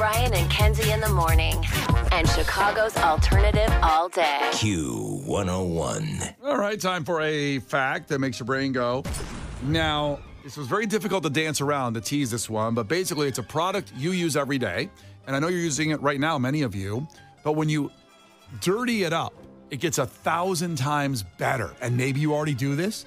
Brian and Kenzie in the morning. And Chicago's alternative all day. Q101. All right, time for a fact that makes your brain go. Now, this was very difficult to dance around to tease this one, but basically it's a product you use every day. And I know you're using it right now, many of you. But when you dirty it up, it gets 1,000 times better. And maybe you already do this.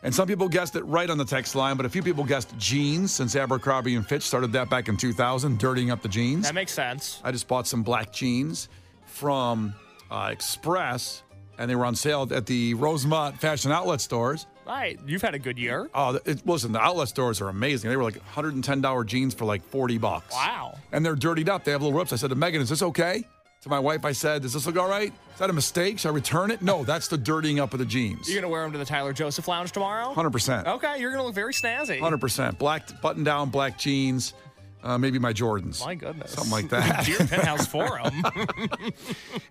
And some people guessed it right on the text line, but a few people guessed jeans, since Abercrombie & Fitch started that back in 2000, dirtying up the jeans. That makes sense. I just bought some black jeans from Express, and they were on sale at the Rosemont fashion outlet stores. Right. You've had a good year. Oh, listen, the outlet stores are amazing. They were like $110 jeans for like $40. Wow. And they're dirtied up. They have little rips. I said to Megan, is this okay? To my wife, I said, does this look all right? Is that a mistake? Should I return it? No, that's the dirtying up of the jeans. You're going to wear them to the Tyler Joseph Lounge tomorrow? 100%. Okay, you're going to look very snazzy. 100%. Black button-down, black jeans, maybe my Jordans. My goodness. Something like that. Dear Penthouse Forum.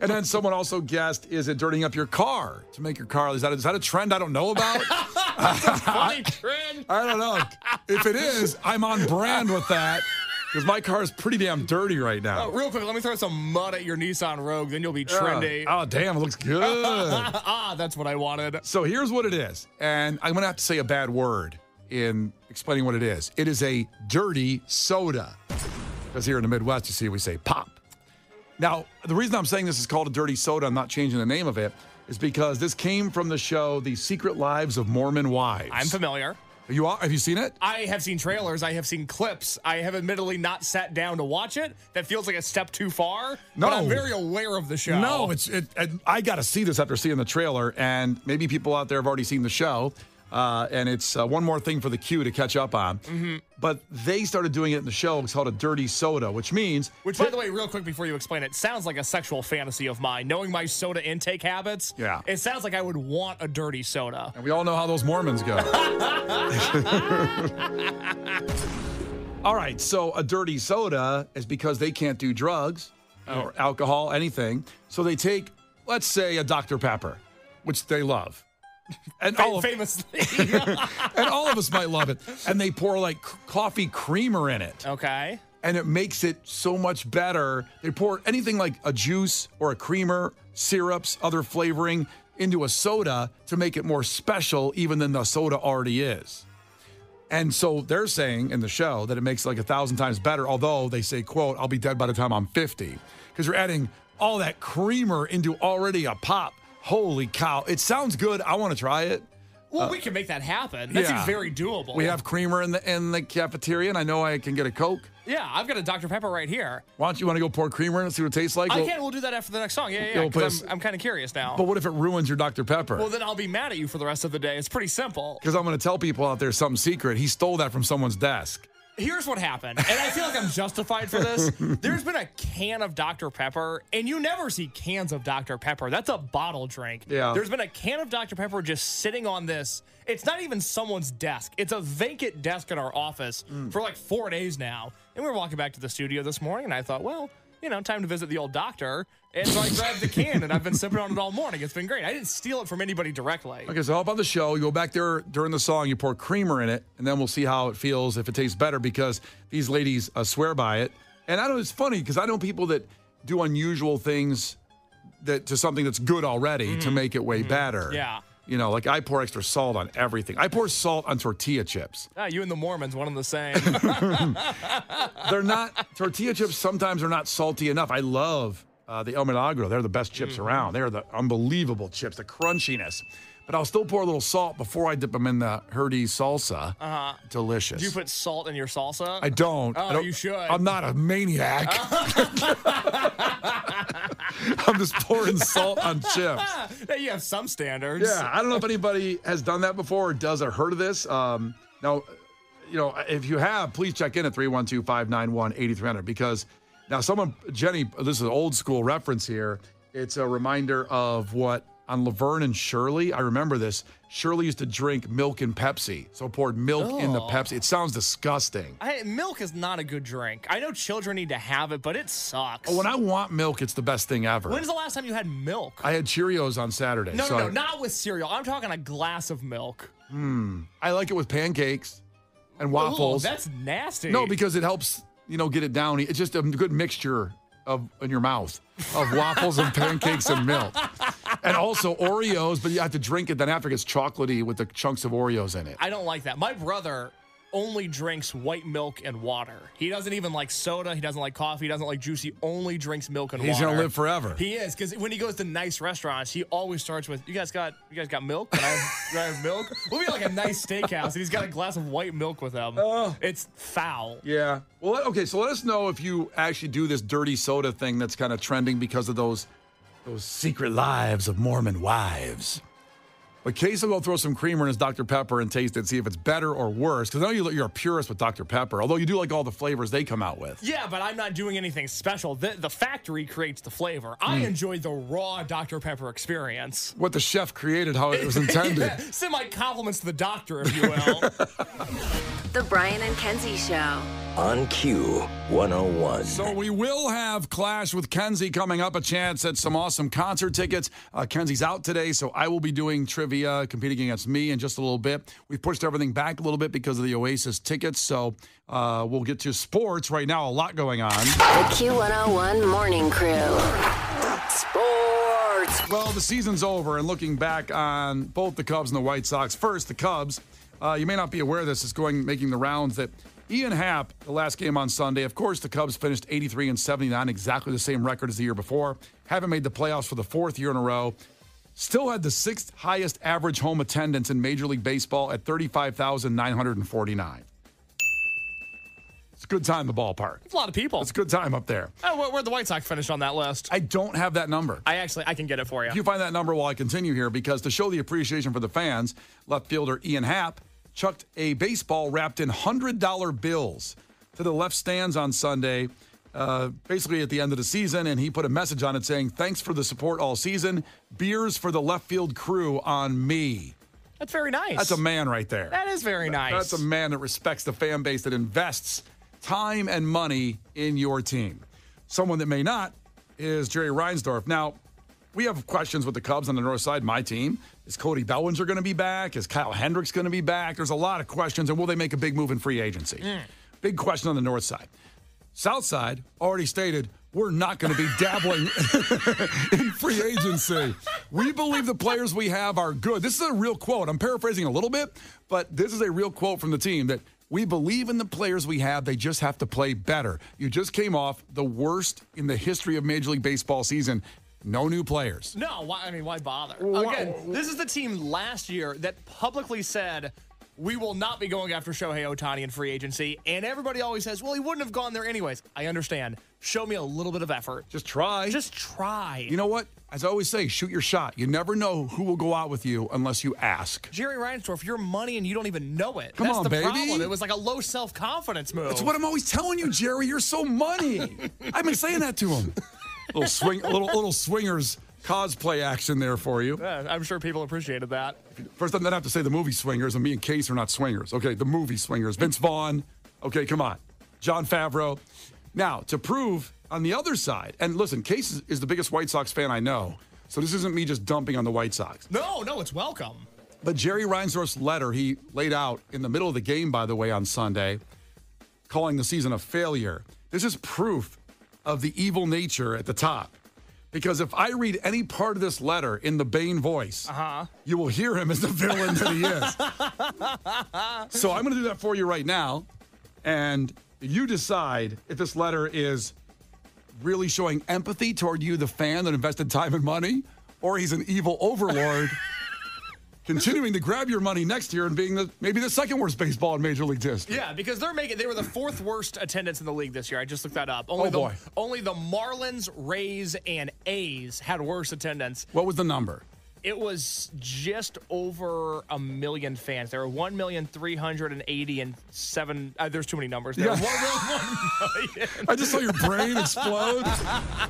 And then someone also guessed, is it dirtying up your car to make your car? Is that a trend I don't know about? That's a funny trend. I don't know. If it is, I'm on brand with that. Because my car is pretty damn dirty right now. Real quick, let me throw some mud at your Nissan Rogue, then you'll be trendy. Oh, damn, it looks good. That's what I wanted. So here's what it is. And I'm going to have to say a bad word in explaining what it is. It is a dirty soda. Because here in the Midwest, you see, we say pop. Now, the reason I'm saying this is called a dirty soda, I'm not changing the name of it, is because this came from the show The Secret Lives of Mormon Wives. I'm familiar. Have you seen it? I have seen trailers. I have seen clips. I have admittedly not sat down to watch it. That feels like a step too far. No. But I'm very aware of the show. No, I got to see this after seeing the trailer, and maybe people out there have already seen the show. And it's one more thing for the queue to catch up on. Mm-hmm. But they started doing it in the show. It's called a dirty soda, which means... Which, by the way, real quick before you explain it, sounds like a sexual fantasy of mine. Knowing my soda intake habits, yeah, it sounds like I would want a dirty soda. And we all know how those Mormons go. All right, so a dirty soda is because they can't do drugs or alcohol, anything. So they take, let's say, a Dr. Pepper, which they love. And famously. And all of us might love it. And they pour like coffee creamer in it. Okay. And it makes it so much better. They pour anything like a juice or a creamer, syrups, other flavoring into a soda to make it more special even than the soda already is. And so they're saying in the show that it makes it like 1,000 times better, although they say, quote, I'll be dead by the time I'm 50. Because you're adding all that creamer into already a pop. Holy cow. It sounds good. I want to try it. Well, we can make that happen. That seems very doable. We have creamer in the cafeteria, and I know I can get a Coke. Yeah, I've got a Dr. Pepper right here. Why don't you want to go pour creamer in and see what it tastes like? I can. We'll do that after the next song. Yeah. Because I'm kind of curious now. But what if it ruins your Dr. Pepper? Well, then I'll be mad at you for the rest of the day. It's pretty simple. Because I'm going to tell people out there something secret. He stole that from someone's desk. Here's what happened, and I feel like I'm justified for this. There's been a can of Dr. Pepper, and you never see cans of Dr. Pepper. That's a bottle drink. Yeah. There's been a can of Dr. Pepper just sitting on this. It's not even someone's desk. It's a vacant desk in our office for like 4 days now. And we were walking back to the studio this morning, and I thought, well, time to visit the old doctor. And so I grabbed the can, and I've been sipping on it all morning. It's been great. I didn't steal it from anybody directly. Okay, so how about the show? You go back there during the song, you pour creamer in it, and then we'll see how it feels, if it tastes better, because these ladies swear by it. And I know it's funny, because I know people that do unusual things to something that's good already to make it way better. Yeah. Like I pour extra salt on everything. I pour salt on tortilla chips. You and the Mormons, one and the same. They're not, tortilla chips sometimes are not salty enough. I love the El Milagro. They're the best chips around. They're the unbelievable chips, the crunchiness. But I'll still pour a little salt before I dip them in the Herdy salsa. Delicious. Do you put salt in your salsa? I don't. You should. I'm not a maniac. I'm just pouring salt on chips. You have some standards. Yeah, I don't know if anybody has done that before or does or heard of this. Now, if you have, please check in at 312-591-8300 because now Jenny, this is an old school reference here. It's a reminder of what on Laverne and Shirley. I remember this. Shirley used to drink milk and Pepsi, so poured milk in the Pepsi. It sounds disgusting. Milk is not a good drink. I know children need to have it, but it sucks. Oh, when I want milk, it's the best thing ever. When's the last time you had milk? I had Cheerios on Saturday. No, not with cereal. I'm talking a glass of milk. I like it with pancakes and waffles. Ooh, that's nasty. No, because it helps, get it down. It's just a good mixture in your mouth of waffles and pancakes and milk. And also Oreos, but you have to drink it. Then after it gets chocolatey with the chunks of Oreos in it. I don't like that. My brother only drinks white milk and water. He doesn't even like soda. He doesn't like coffee. He doesn't like juice. He only drinks milk and water. He's going to live forever. He is, because when he goes to nice restaurants, he always starts with, you guys got milk? Can I have milk? We'll be like a nice steakhouse, and he's got a glass of white milk with him. It's foul. Yeah. Well, okay, so let us know if you actually do this dirty soda thing that's kind of trending because of those secret lives of Mormon wives. But Casey will throw some creamer in his Dr. Pepper and taste it, see if it's better or worse. Because I know you're a purist with Dr. Pepper, although you do like all the flavors they come out with. Yeah, but I'm not doing anything special. The factory creates the flavor. I enjoyed the raw Dr. Pepper experience. What the chef created, how it was intended. Yeah, send my compliments to the doctor, if you will. The Brian and Kenzie Show. On Q 101. So we will have Clash with Kenzie coming up, a chance at some awesome concert tickets. Kenzie's out today, so I will be doing trivia, competing against me in just a little bit. We've pushed everything back a little bit because of the Oasis tickets, so we'll get to sports right now. A lot going on. The Q101 Morning Crew. Sports. Well, the season's over, and looking back on both the Cubs and the White Sox. First, the Cubs. You may not be aware of this. It's making the rounds that Ian Happ, the last game on Sunday, of course, the Cubs finished 83-79, exactly the same record as the year before. Haven't made the playoffs for the fourth year in a row. Still had the sixth highest average home attendance in Major League Baseball at 35,949. It's a good time in the ballpark. It's a lot of people. It's a good time up there. Oh, where'd the White Sox finish on that list? I don't have that number. I can get it for you. If you find that number while I continue here, because to show the appreciation for the fans, left fielder Ian Happ chucked a baseball wrapped in $100 bills to the left stands on Sunday, basically at the end of the season, and he put a message on it saying, "Thanks for the support all season. Beers for the left field crew on me." That's very nice. That's a man right there. That is very nice. That's a man that respects the fan base, that invests time and money in your team. Someone that may not is Jerry Reinsdorf. Now, we have questions with the Cubs on the north side, my team. Is Cody Bellinger going to be back? Is Kyle Hendricks going to be back? There's a lot of questions. And will they make a big move in free agency? Big question on the north side. South side already stated, we're not going to be dabbling in free agency. We believe the players we have are good. This is a real quote. I'm paraphrasing a little bit, but this is a real quote from the team that we believe in the players we have. They just have to play better. You just came off the worst in the history of Major League Baseball season. No new players. No, why bother? Again, this is the team last year that publicly said, we will not be going after Shohei Ohtani in free agency. And everybody always says, well, he wouldn't have gone there anyways. I understand. Show me a little bit of effort. Just try. Just try. You know what? As I always say, shoot your shot. You never know who will go out with you unless you ask. Jerry Reinsdorf, your money and you don't even know it. Come on, baby. That's the problem. It was like a low self-confidence move. That's what I'm always telling you, Jerry. You're so money. I've been saying that to him. Little swingers cosplay action there for you. Yeah, I'm sure people appreciated that. First, I'm going to have to say the movie Swingers, and me and Case are not swingers. Okay, the movie Swingers. Vince Vaughn. Okay, come on. Jon Favreau. Now, to prove on the other side, and listen, Case is the biggest White Sox fan I know, so this isn't me just dumping on the White Sox. No, it's welcome. But Jerry Reinsdorf's letter he laid out in the middle of the game, by the way, on Sunday, calling the season a failure. This is proof of the evil nature at the top. Because if I read any part of this letter in the Bane voice, you will hear him as the villain that he is. So I'm going to do that for you right now. And you decide if this letter is really showing empathy toward you, the fan that invested time and money, or he's an evil overlord continuing to grab your money next year and being maybe the second worst baseball in Major League history. Yeah, because they were the fourth worst attendance in the league this year. I just looked that up. Only the Marlins, Rays, and A's had worse attendance. What was the number? It was just over 1 million fans. There were 1,380,007. There's too many numbers there. Yeah. 1 million. I just saw your brain explode.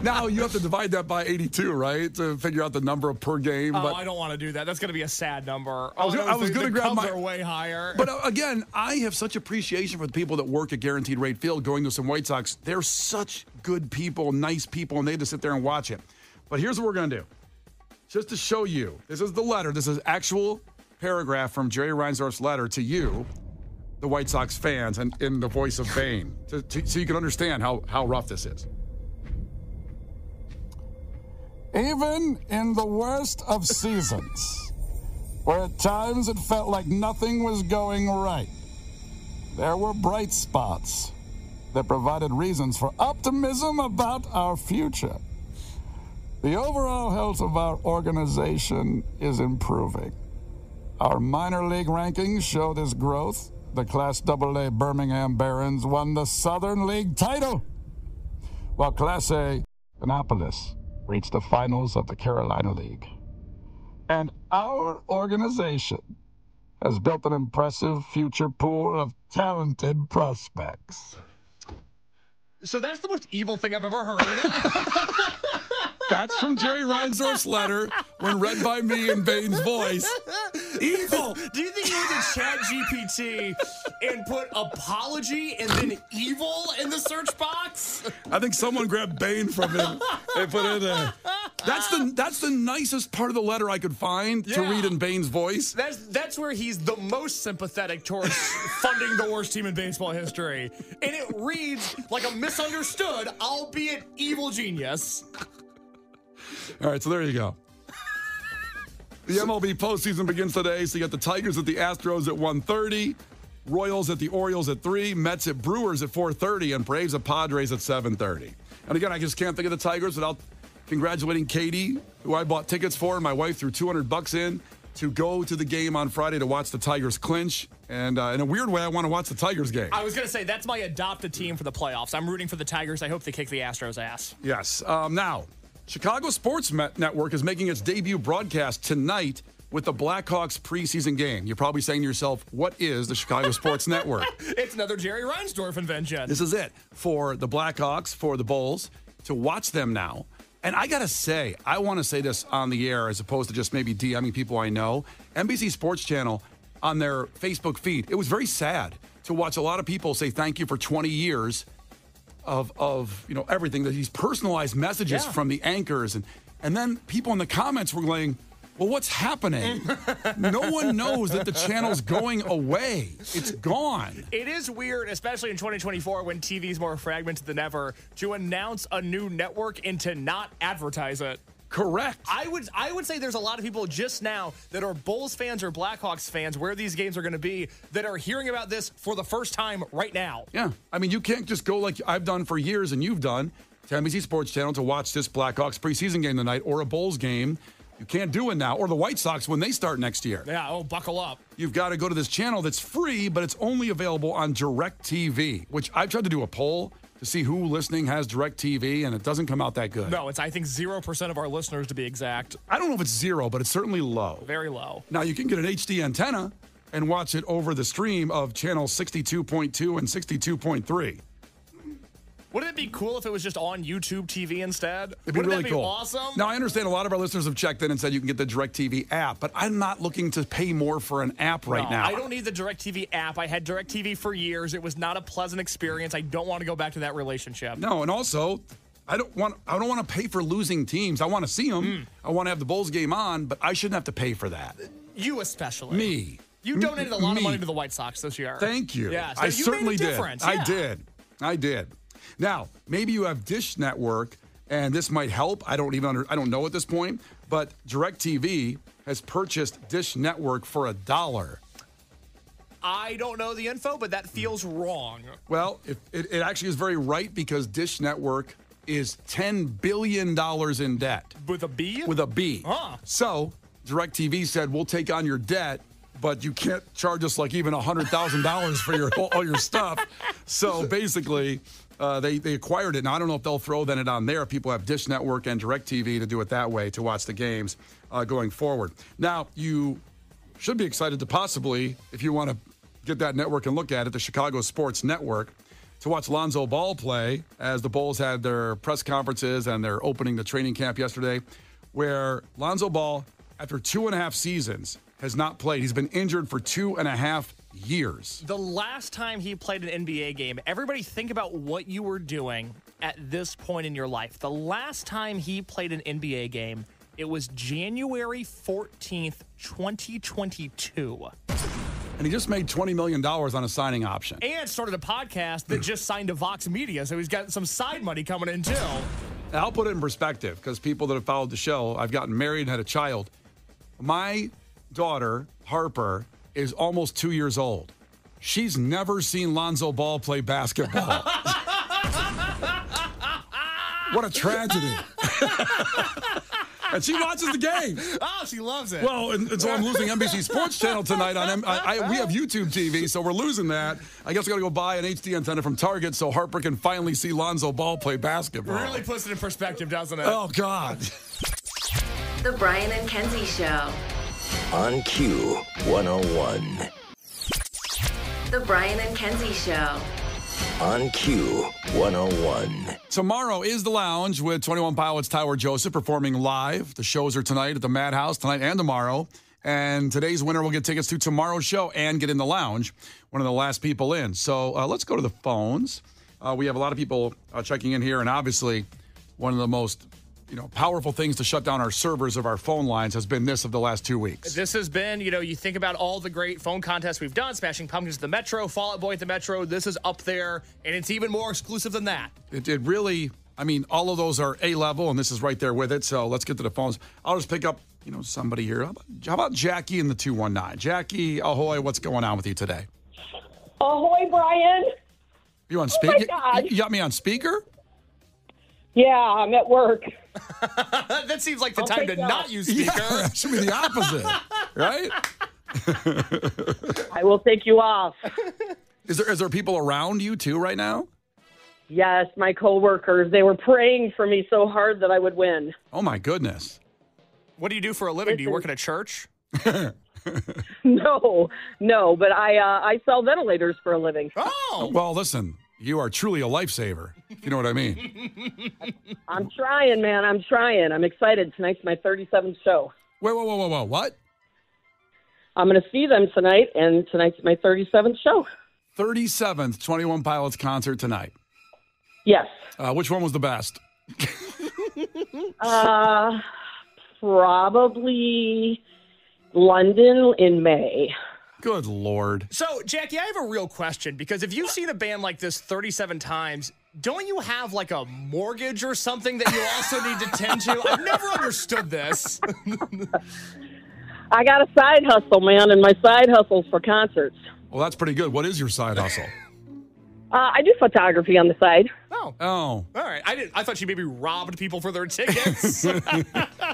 Now you have to divide that by 82, right, to figure out the number per game. Oh, I don't want to do that. That's going to be a sad number. I was going to grab Cubs are way higher. But again, I have such appreciation for the people that work at Guaranteed Rate Field going to some White Sox. They're such good people, nice people, and they had to sit there and watch it. But here's what we're going to do. Just to show you, this is the letter. This is actual paragraph from Jerry Reinsdorf's letter to you. the White Sox fans and in the voice of Bane so you can understand how rough this is. Even in the worst of seasons, where at times it felt like nothing was going right, there were bright spots that provided reasons for optimism about our future. The overall health of our organization is improving. Our minor league rankings show this growth. The Class AA Birmingham Barons won the Southern League title, while Class A Annapolis reached the finals of the Carolina League. And our organization has built an impressive future pool of talented prospects. So that's the most evil thing I've ever heard. That's from Jerry Reinsdorf's letter when read by me in Bane's voice. Evil. Do you think you went to ChatGPT and put apology and then evil in the search box? I think someone grabbed Bane from him and put it in there. That's the nicest part of the letter I could find to read in Bane's voice. That's where he's the most sympathetic towards funding the worst team in baseball history. And it reads like a misunderstood, albeit evil genius. All right, so there you go. The MLB postseason begins today, so you got the Tigers at the Astros at 1:30, Royals at the Orioles at 3, Mets at Brewers at 4:30, and Braves at Padres at 7:30. And again, I just can't think of the Tigers without congratulating Katie, who I bought tickets for, and my wife threw $200 in to go to the game on Friday to watch the Tigers clinch. And in a weird way, I want to watch the Tigers game. I was going to say, that's my adopted team for the playoffs. I'm rooting for the Tigers. I hope they kick the Astros' ass. Yes. Now, Chicago Sports Network is making its debut broadcast tonight with the Blackhawks preseason game. You're probably saying to yourself, what is the Chicago Sports Network? It's another Jerry Reinsdorf invention. This is it for the Blackhawks, for the Bulls, to watch them now. And I got to say, I want to say this on the air as opposed to just maybe DMing people I know. NBC Sports Channel on their Facebook feed, it was very sad to watch a lot of people say thank you for 20 years of everything, that these personalized messages from the anchors. And then people in the comments were going, well, what's happening? No one knows that the channel's going away. It's gone. It is weird, especially in 2024 when TV's more fragmented than ever, to announce a new network and to not advertise it. Correct. I would say there's a lot of people just now that are Bulls fans or Blackhawks fans, where these games are going to be, that are hearing about this for the first time right now. Yeah. I mean, you can't just go like I've done for years and you've done to NBC Sports Channel to watch this Blackhawks preseason game tonight or a Bulls game. You can't do it now. Or the White Sox when they start next year. Yeah, buckle up. You've got to go to this channel that's free, but it's only available on DirecTV, which I've tried to do a poll to see who listening has DirecTV, and it doesn't come out that good. No, it's, I think, 0% of our listeners, to be exact. I don't know if it's 0, but it's certainly low. Very low. Now, you can get an HD antenna and watch it over the stream of channel 62.2 and 62.3. Wouldn't it be cool if it was just on YouTube TV instead? It'd be really cool. Awesome? Now, I understand a lot of our listeners have checked in and said you can get the DirecTV app, but I'm not looking to pay more for an app right now. I don't need the DirecTV app. I had DirecTV for years. It was not a pleasant experience. I don't want to go back to that relationship. No, and also, I don't want to pay for losing teams. I want to see them. I want to have the Bulls game on, but I shouldn't have to pay for that. You especially. Me. You donated a lot of money to the White Sox this year. Thank you. Yeah, so I you certainly made a did. difference. I Yeah. did. Now, maybe you have Dish Network, and this might help. I don't know at this point, but DirecTV has purchased Dish Network for $1. I don't know the info, but that feels wrong. Well, it actually is very right because Dish Network is $10 billion in debt. With a B? With a B. Huh. So DirecTV said, we'll take on your debt, but you can't charge us like even $100,000 for all your stuff. So basically, they acquired it. Now, I don't know if they'll throw it on there if people have Dish Network and DirecTV to do it that way to watch the games going forward. Now, you should be excited to possibly, if you want to get that network and look at it, the Chicago Sports Network, to watch Lonzo Ball play as the Bulls had their press conferences and they're opening the training camp yesterday, where Lonzo Ball, after 2.5 seasons, has not played. He's been injured for 2.5 years. The last time he played an NBA game, everybody think about what you were doing at this point in your life. The last time he played an NBA game, it was January 14th, 2022. And he just made $20 million on a signing option. And started a podcast that just signed to Vox Media, so he's got some side money coming in, too. I'll put it in perspective, because people that have followed the show, I've gotten married and had a child. My daughter, Harper, is almost 2 years old. She's never seen Lonzo Ball play basketball. What a tragedy. And she watches the game. Oh, she loves it. Well, and so I'm losing NBC Sports Channel tonight. We have YouTube TV, so we're losing that. I guess I got to go buy an HD antenna from Target so Harper can finally see Lonzo Ball play basketball. Really puts it in perspective, doesn't it? Oh, God. The Brian and Kenzie Show. On Q 101. The Brian and Kenzie Show. On Q 101. Tomorrow is The Lounge with 21 Pilots Tyler Joseph performing live. The shows are tonight at the Madhouse, tonight and tomorrow. And today's winner will get tickets to tomorrow's show and get in the lounge, one of the last people in. So let's go to the phones. We have a lot of people checking in here, and obviously one of the most powerful things to shut down our servers of our phone lines has been this of the last 2 weeks. This has been, you think about all the great phone contests we've done, Smashing Pumpkins at the Metro, Fall Out Boy at the Metro. This is up there, and it's even more exclusive than that. It really, all of those are A-level, and this is right there with it. So let's get to the phones. I'll just pick up, somebody here. How about Jackie in the 219? Jackie, ahoy, what's going on with you today? Ahoy, Brian. You on speaker? Oh, my God. You got me on speaker? Yeah, I'm at work. That seems like the time to not use speaker. Yeah, it should be the opposite, right? I will take you off. Is there people around you, too, right now? Yes, my coworkers. They were praying for me so hard that I would win. Oh, my goodness. What do you do for a living? Do you work at a church? No, but I sell ventilators for a living. Oh! Well, listen, you are truly a lifesaver, if you know what I mean. I'm trying, man. I'm trying. I'm excited. Tonight's my 37th show. Whoa. What? I'm going to see them tonight, and tonight's my 37th show. 37th 21 Pilots concert tonight. Yes. Which one was the best? Probably London in May. Good Lord. So, Jackie, I have a real question, because if you've seen a band like this 37 times, don't you have like a mortgage or something that you also need to tend to? I've never understood this. I got a side hustle, man, and my side hustle's for concerts. Well, that's pretty good. What is your side hustle? I do photography on the side. Oh. Oh. All right. I thought you maybe robbed people for their tickets.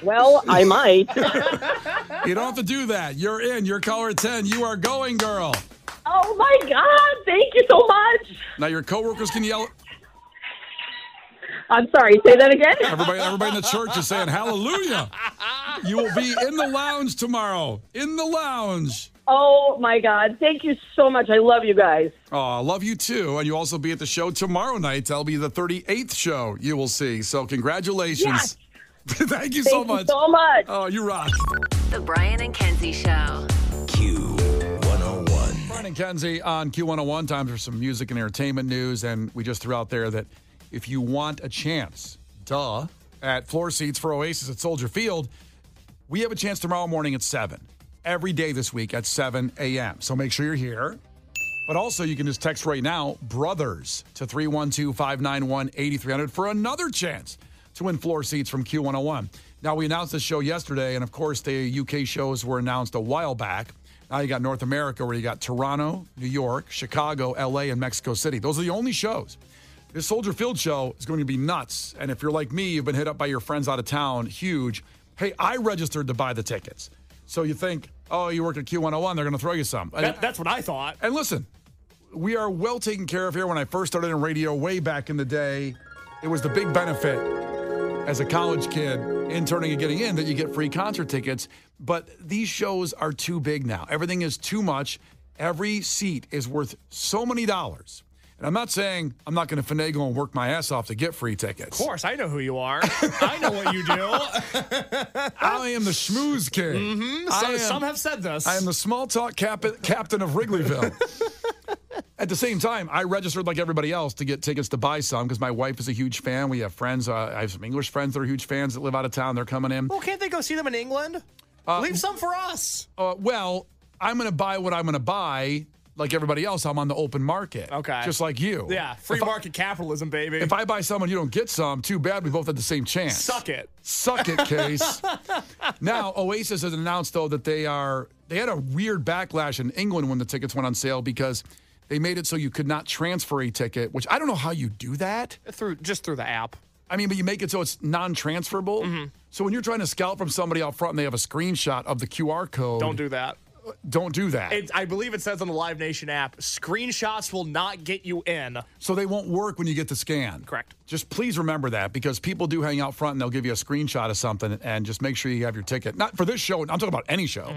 Well, I might. You don't have to do that. You're in. You're caller 10. You are going, girl. Oh, my God. Thank you so much. Now, your coworkers can yell. I'm sorry. Say that again? Everybody in the church is saying hallelujah. You will be in the lounge tomorrow. In the lounge. Oh, my God. Thank you so much. I love you guys. Oh, I love you too. And you also be at the show tomorrow night. That'll be the 38th show you will see. So congratulations. Yes. Thank you so much. Thank you so much. Oh, you rock. The Brian and Kenzie Show. Q 101. Brian and Kenzie on Q101. Time for some music and entertainment news. And we just threw out there that if you want a chance, at floor seats for Oasis at Soldier Field, we have a chance tomorrow morning at 7. Every day this week at 7 a.m. So make sure you're here. But also, you can just text right now, BROTHERS, to 312-591-8300 for another chance to win floor seats from Q101. Now, we announced this show yesterday, and of course, the UK shows were announced a while back. Now you got North America, where you got Toronto, New York, Chicago, LA, and Mexico City. Those are the only shows. This Soldier Field show is going to be nuts. And if you're like me, you've been hit up by your friends out of town, huge. Hey, I registered to buy the tickets. So you think, oh, you work at Q101, they're going to throw you some. That's what I thought. And listen, we are well taken care of here. When I first started in radio way back in the day, it was the big benefit as a college kid, interning and getting in, that you get free concert tickets. But these shows are too big now. Everything is too much. Every seat is worth so many dollars. And I'm not saying I'm not going to finagle and work my ass off to get free tickets. Of course, I know who you are. I know what you do. I am the schmooze king. Mm-hmm. Some have said this. I am the small talk captain of Wrigleyville. At the same time, I registered like everybody else to get tickets to buy some because my wife is a huge fan. We have friends. I have some English friends that are huge fans that live out of town. They're coming in. Well, can't they go see them in England? Leave some for us. Well, I'm going to buy what I'm going to buy. Like everybody else, I'm on the open market. Okay. Just like you. Yeah, free market capitalism, baby. If I buy some and you don't get some, too bad. We both had the same chance. Suck it. Suck it, Case. Now, Oasis has announced, though, that they had a weird backlash in England when the tickets went on sale because they made it so you could not transfer a ticket, which I don't know how you do that. Just through the app. I mean, but you make it so it's non-transferable. Mm-hmm. So when you're trying to scout from somebody out front and they have a screenshot of the QR code. Don't do that. Don't do that. I believe it says on the Live Nation app, screenshots will not get you in. So they won't work when you get the scan. Correct. Just please remember that because people do hang out front and they'll give you a screenshot of something and just make sure you have your ticket. Not for this show. I'm talking about any show.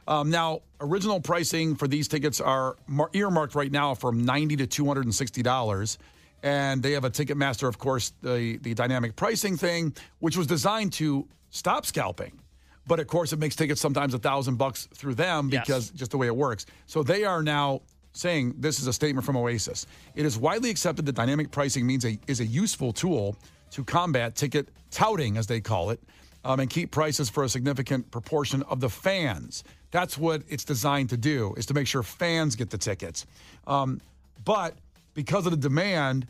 Mm-hmm. Now, original pricing for these tickets are earmarked right now from $90 to $260. And they have a Ticketmaster, of course, the dynamic pricing thing, which was designed to stop scalping. But, of course, it makes tickets sometimes $1,000 through them because just the way it works. So they are now saying this is a statement from Oasis. It is widely accepted that dynamic pricing is a useful tool to combat ticket touting, as they call it, and keep prices for a significant proportion of the fans. That's what it's designed to do, is to make sure fans get the tickets. But because of the demand,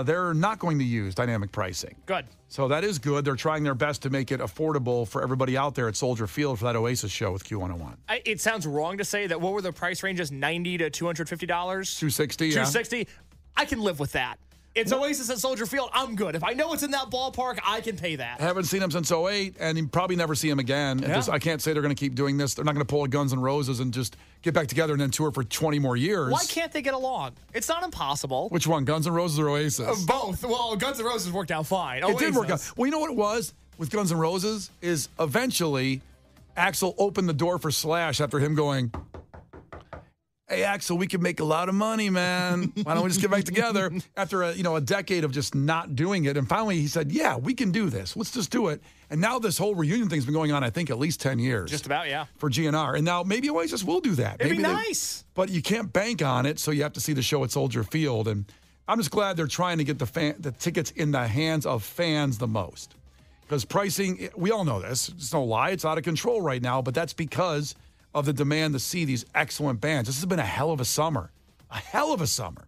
they're not going to use dynamic pricing. Good. So that is good. They're trying their best to make it affordable for everybody out there at Soldier Field for that Oasis show with Q101. It sounds wrong to say that. What were the price ranges? $90 to $250? $260, yeah. $260. I can live with that. It's Oasis at Soldier Field. I'm good. If I know it's in that ballpark, I can pay that. I haven't seen him since 2008, and you probably never see him again. Yeah. I can't say they're going to keep doing this. They're not going to pull a Guns N' Roses and just get back together and then tour for 20 more years. Why can't they get along? It's not impossible. Which one, Guns N' Roses or Oasis? Both. Well, Guns N' Roses worked out fine. It did work out. Well, you know what it was with Guns N' Roses is eventually Axl opened the door for Slash after him going, hey, Axl, we could make a lot of money, man. Why don't we just get back together? After a decade of just not doing it. And finally he said, yeah, we can do this. Let's just do it. And now this whole reunion thing's been going on, I think, at least 10 years. Just about, yeah. For GNR. And now maybe Oasis will do that. It'd be nice. But you can't bank on it, so you have to see the show at Soldier Field. And I'm just glad they're trying to get the tickets in the hands of fans the most. Because pricing, we all know this. It's no lie. It's out of control right now. But that's because of the demand to see these excellent bands. This has been a hell of a summer. A hell of a summer.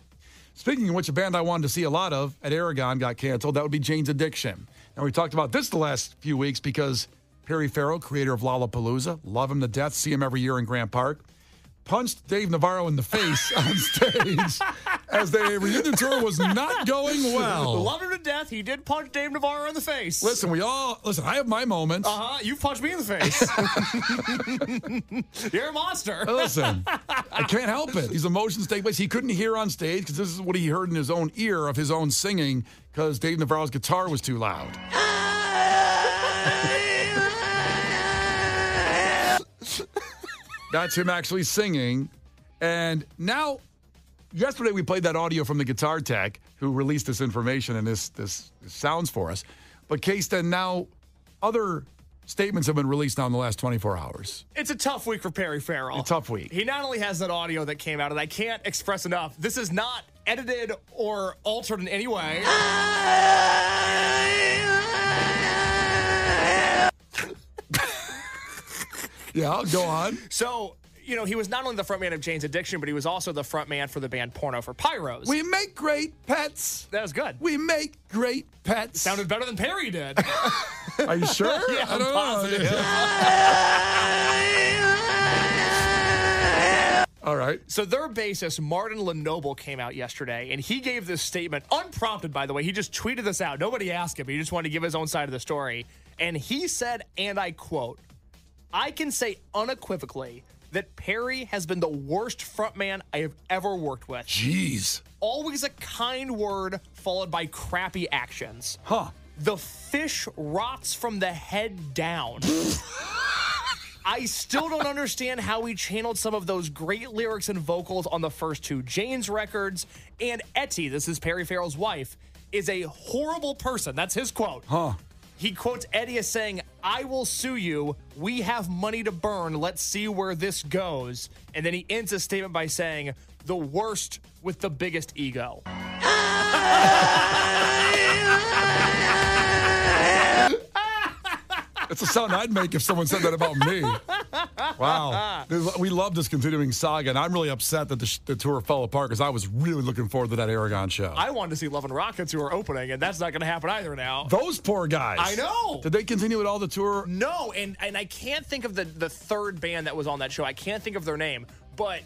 Speaking of which, a band I wanted to see a lot of at Aragon got canceled. That would be Jane's Addiction. And we talked about this the last few weeks because Perry Farrell, creator of Lollapalooza, love him to death, see him every year in Grant Park, punched Dave Navarro in the face on stage as their reunion tour was not going well. Love him to death. He did punch Dave Navarro in the face. Listen, I have my moments. You punched me in the face. You're a monster. Listen, I can't help it. These emotions take place. He couldn't hear on stage because this is what he heard in his own ear of his own singing because Dave Navarro's guitar was too loud. That's him actually singing. And now, yesterday we played that audio from the guitar tech who released this information and this sounds for us. But Case, then now other statements have been released now in the last 24 hours. It's a tough week for Perry Farrell. A tough week. He not only has that audio that came out, and I can't express enough, this is not edited or altered in any way. Yeah, go on. So, he was not only the frontman of Jane's Addiction, but he was also the frontman for the band Porno for Pyros. We make great pets. That was good. We make great pets. Sounded better than Perry did. Are you sure? Yeah, I'm positive. All right. So their bassist, Martin Lenoble, came out yesterday, and he gave this statement, unprompted, by the way. He just tweeted this out. Nobody asked him. He just wanted to give his own side of the story. And he said, and I quote, I can say unequivocally that Perry has been the worst frontman I have ever worked with. Jeez. Always a kind word followed by crappy actions. Huh. The fish rots from the head down. I still don't understand how he channeled some of those great lyrics and vocals on the first two Jane's records. And Etty, this is Perry Farrell's wife, is a horrible person. That's his quote. Huh. He quotes Eddie as saying, I will sue you. We have money to burn. Let's see where this goes. And then he ends his statement by saying, the worst with the biggest ego. That's a sound I'd make if someone said that about me. Wow. We love this continuing saga, and I'm really upset that the tour fell apart because I was really looking forward to that Aragon show. I wanted to see Love and Rockets who are opening, and that's not going to happen either now. Those poor guys. I know. Did they continue with all the tour? No, and I can't think of the third band that was on that show. I can't think of their name, but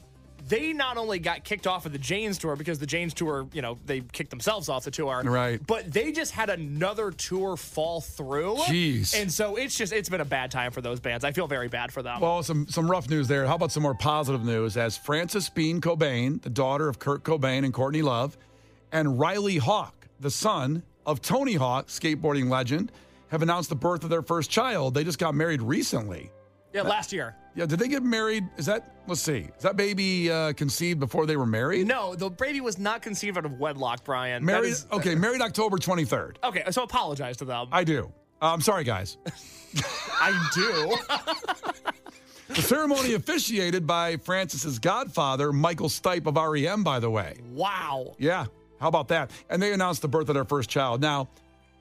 they not only got kicked off of the Janes tour because the Janes tour, they kicked themselves off the tour. Right. But they just had another tour fall through. Jeez. And so it's been a bad time for those bands. I feel very bad for them. Well, some rough news there. How about some more positive news? As Frances Bean Cobain, the daughter of Kurt Cobain and Courtney Love, and Riley Hawk, the son of Tony Hawk, skateboarding legend, have announced the birth of their first child. They just got married recently. Yeah, last year. Yeah, did they get married? Let's see. Is that baby conceived before they were married? No, the baby was not conceived out of wedlock, Brian. Married October 23rd. Okay, so apologize to them. I do. I'm sorry, guys. I do. The ceremony officiated by Francis's godfather, Michael Stipe of REM, by the way. Wow. Yeah, how about that? And they announced the birth of their first child. Now,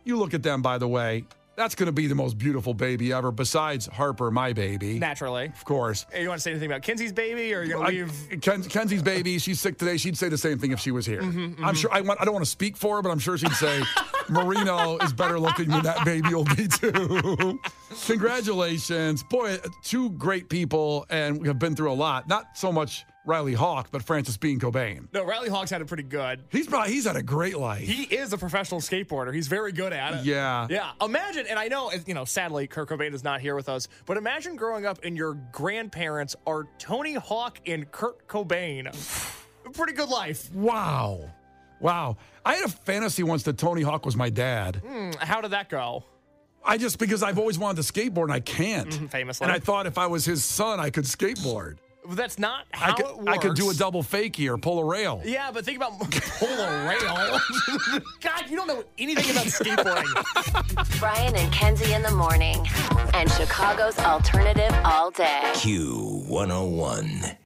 you look at them, by the way. That's going to be the most beautiful baby ever, besides Harper, my baby. Naturally. Of course. Hey, you want to say anything about Kenzie's baby, or are you going to leave? Kenzie's baby, she's sick today. She'd say the same thing if she was here. I'm sure, I don't want to speak for her, but I'm sure she'd say, Marino is better looking than that baby will be, too. Congratulations. Boy, two great people, and we have been through a lot. Not so much Riley Hawk, but Frances Bean Cobain. No, Riley Hawk's had it pretty good. He's had a great life. He is a professional skateboarder. He's very good at it. Yeah. Yeah. Imagine, and I know, sadly, Kurt Cobain is not here with us, but imagine growing up and your grandparents are Tony Hawk and Kurt Cobain. A pretty good life. Wow. I had a fantasy once that Tony Hawk was my dad. How did that go? Because I've always wanted to skateboard and I can't. Famously. And I thought if I was his son, I could skateboard. That's not how it works. I could do a double fakie or pull a rail. Yeah, but think about pull a rail. God, you don't know anything about skateboarding. Brian and Kenzie in the morning. And Chicago's alternative all day. Q101.